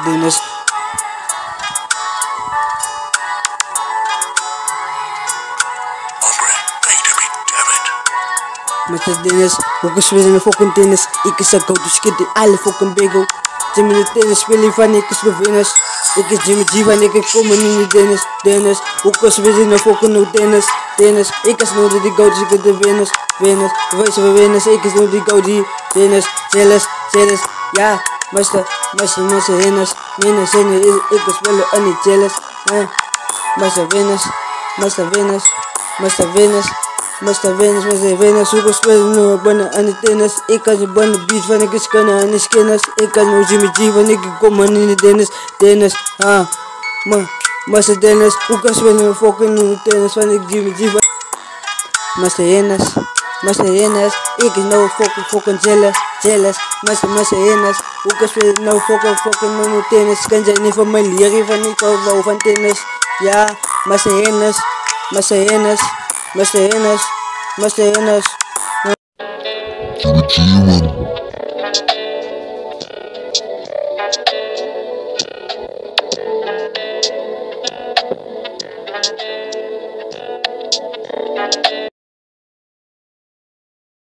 Dennis. Mr. Dennis, ook eens weer in de fucking tennis. Ik is een go-to skid in alle fucking bagel. Jimmy de tennis, spelen van ik is de winners. Ik is Jimmy G van ik kom in de Dennis. Dennis, ook eens weer in de fucking no tennis. Dennis, ik is nooit die go-to skid de winners. Winners, wees we winners, ik is nooit die go-to. Dennis, jealous, ja. Master winners. Winners, ik is wel een niet jealous. Master winners. Hoe kan spelen nu binnen aan de tennis? Ik kan je binnen beat van ik is kunnen aan de skinners. Ik kan nu Jimmy G van ik kom in de Dennis. Master Dennis, hoe kan spelen nu fucking nu tennis van ik Jimmy G van Master Dennis, ik is nou fucking jealous. Master Dennis, hoe kan spelen nou fucking nu tennis? Kan jij niet van mij leren van ik hou van tennis? Ja, Master Dennis. Jimmy G, man.